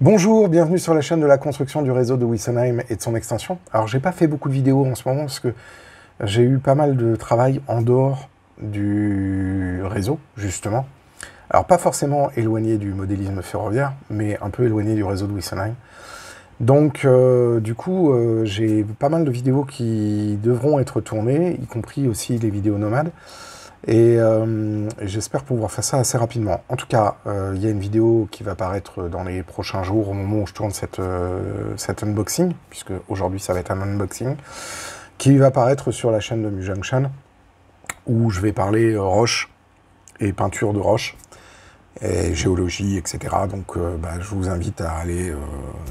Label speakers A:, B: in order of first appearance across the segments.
A: Bonjour, bienvenue sur la chaîne de la construction du réseau de Wessenheim et de son extension. Alors j'ai pas fait beaucoup de vidéos en ce moment parce que j'ai eu pas mal de travail en dehors du réseau, justement. Alors pas forcément éloigné du modélisme ferroviaire, mais un peu éloigné du réseau de Wessenheim. Donc du coup, j'ai pas mal de vidéos qui devront être tournées, y compris aussi les vidéos nomades. Et j'espère pouvoir faire ça assez rapidement. En tout cas, il y a une vidéo qui va paraître dans les prochains jours, au moment où je tourne cet unboxing, puisque aujourd'hui ça va être un unboxing, qui va paraître sur la chaîne de Mujunction, où je vais parler roche et peinture de roche, et géologie, etc. Donc je vous invite à aller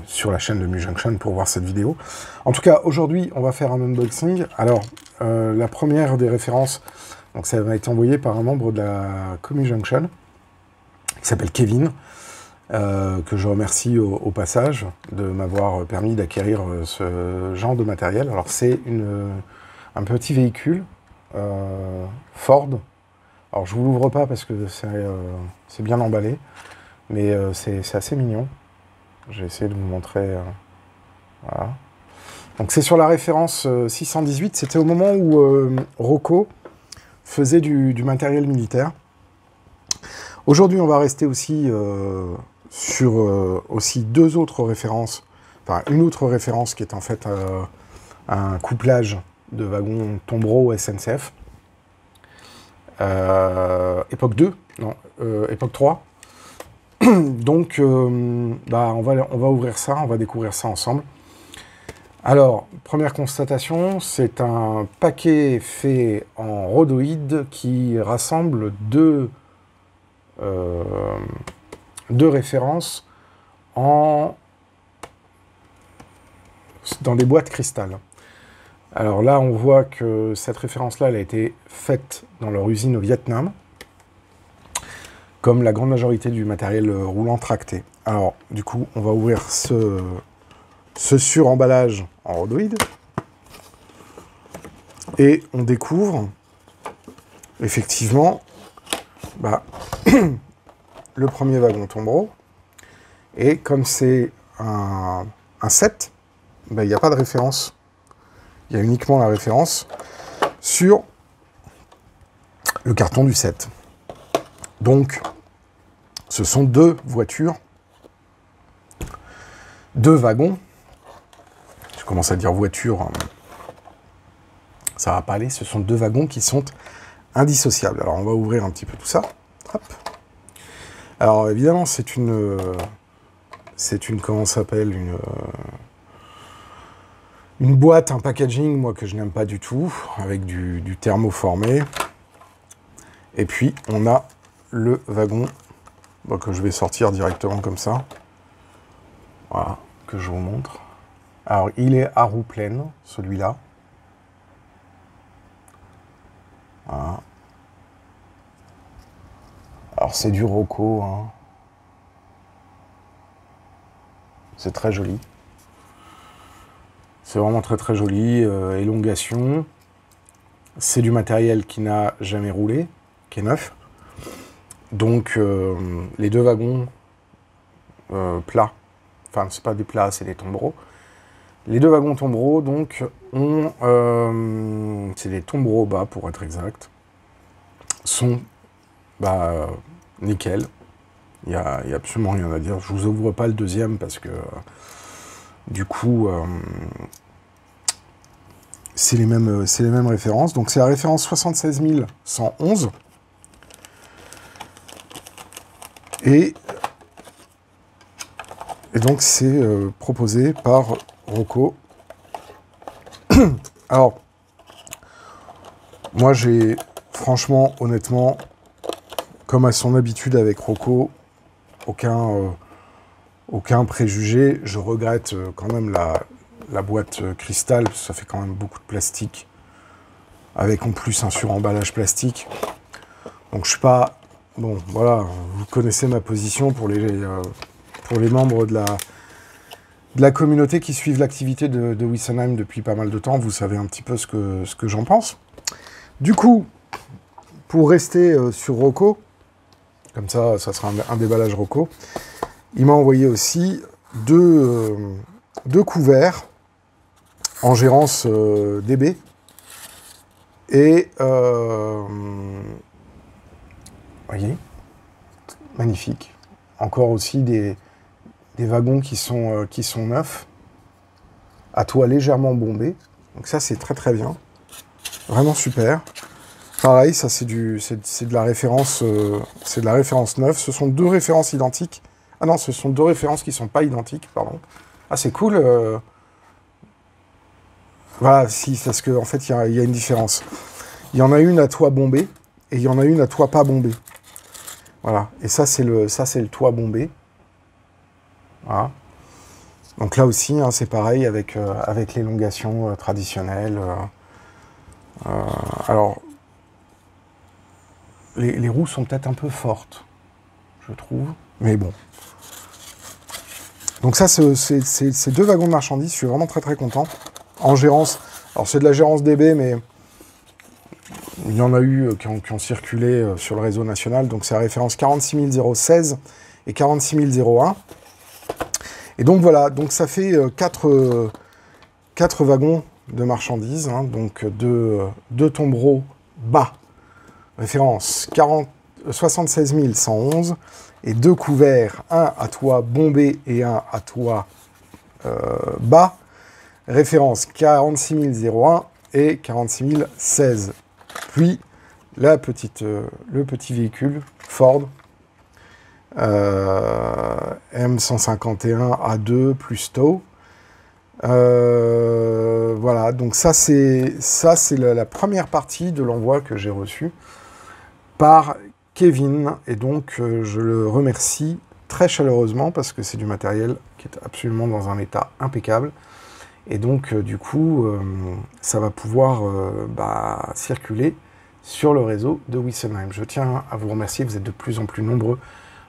A: sur la chaîne de Mujunction pour voir cette vidéo. En tout cas, aujourd'hui, on va faire un unboxing. Alors, la première des références... Donc ça m'a été envoyé par un membre de la Comujunction, qui s'appelle Kevin, que je remercie au passage de m'avoir permis d'acquérir ce genre de matériel. Alors c'est un petit véhicule Ford. Alors je ne vous l'ouvre pas parce que c'est bien emballé, mais c'est assez mignon. J'ai essayé de vous montrer. Voilà. Donc c'est sur la référence 618. C'était au moment où Rocco faisait du matériel militaire. Aujourd'hui, on va rester aussi sur aussi deux autres références. Enfin, une autre référence qui est en fait un couplage de wagons Tombreau SNCF. Époque 2, non, époque 3. Donc, on va ouvrir ça, on va découvrir ça ensemble. Alors, première constatation, c'est un paquet fait en rhodoïde qui rassemble deux références dans des boîtes cristal. Alors là, on voit que cette référence-là, elle a été faite dans leur usine au Vietnam, comme la grande majorité du matériel roulant tracté. Alors, du coup, on va ouvrir ce suremballage en rhodoïde et on découvre effectivement le premier wagon Tombreau, et comme c'est un set, il n'y a pas de référence, il y a uniquement la référence sur le carton du set. Donc ce sont deux voitures, deux wagons. Je commence à dire voiture, ça va pas aller. Ce sont deux wagons qui sont indissociables. Alors on va ouvrir un petit peu tout ça. Hop. Alors évidemment c'est une comment ça s'appelle, une boîte, un packaging, moi que je n'aime pas du tout, avec du thermoformé. Et puis on a le wagon que je vais sortir directement comme ça. Voilà, que je vous montre. Alors, il est à roue pleine, celui-là. Voilà. Alors, c'est du Rocco, hein. C'est très joli. C'est vraiment très très joli. Élongation. C'est du matériel qui n'a jamais roulé, qui est neuf. Donc, les deux wagons plats, enfin, c'est pas des plats, c'est des tombereaux. Les deux wagons Tombreau, donc, c'est des tombereaux bas, pour être exact, sont nickel. Il n'y a absolument rien à dire. Je vous ouvre pas le deuxième parce que, du coup, c'est les mêmes références. Donc, c'est la référence 76 111. Et donc, c'est proposé par Rocco. Alors, moi j'ai franchement, honnêtement, comme à son habitude avec Rocco, aucun préjugé. Je regrette quand même la boîte cristal, ça fait quand même beaucoup de plastique, avec en plus un suremballage plastique. Donc je suis pas... Bon, voilà, vous connaissez ma position pour les membres de la communauté qui suivent l'activité de Wessenheim depuis pas mal de temps. Vous savez un petit peu ce que j'en pense. Du coup, pour rester sur Rocco, comme ça sera un déballage Rocco, il m'a envoyé aussi deux couverts en gérance DB. Et, voyez, magnifique. Encore aussi des wagons qui sont neufs, à toit légèrement bombé. Donc ça, c'est très très bien. Vraiment super. Pareil, ça c'est de la référence neuve. Ce sont deux références identiques. Ah non, ce sont deux références qui ne sont pas identiques, pardon. Ah, c'est cool. Voilà, si, parce qu'en fait, il y a une différence. Il y en a une à toit bombé, et il y en a une à toit pas bombé. Voilà, et ça, c'est le toit bombé. Voilà. Donc là aussi, hein, c'est pareil avec l'élongation traditionnelle. Alors, les roues sont peut-être un peu fortes, je trouve, mais bon. Donc ça, c'est deux wagons de marchandises, je suis vraiment très très content. En gérance, alors c'est de la gérance DB, mais il y en a eu qui ont circulé sur le réseau national, donc c'est la référence 46016 et 46001. Et donc voilà, donc ça fait 4 wagons de marchandises, hein, donc deux tombereaux bas, référence 76 111, et deux couverts, un à toit bombé et un à toit bas, référence 46 001 et 46 016. Puis le petit véhicule Ford M151 A2 plus tow. Voilà, donc ça c'est la première partie de l'envoi que j'ai reçu par Kevin, et donc je le remercie très chaleureusement parce que c'est du matériel qui est absolument dans un état impeccable, et donc du coup ça va pouvoir circuler sur le réseau de Wessenheim. Je tiens à vous remercier, vous êtes de plus en plus nombreux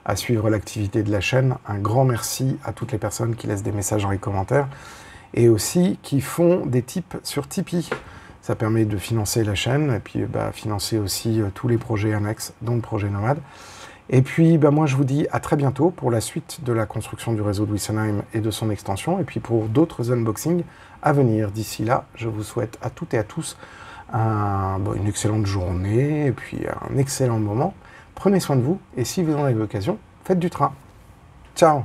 A: à suivre l'activité de la chaîne. Un grand merci à toutes les personnes qui laissent des messages dans les commentaires et aussi qui font des tips sur Tipeee. Ça permet de financer la chaîne et puis financer aussi tous les projets annexes, dont le projet Nomade. Et puis moi je vous dis à très bientôt pour la suite de la construction du réseau de Wessenheim et de son extension, et puis pour d'autres unboxings à venir. D'ici là, je vous souhaite à toutes et à tous une excellente journée et puis un excellent moment. Prenez soin de vous, et si vous en avez l'occasion, faites du train. Ciao!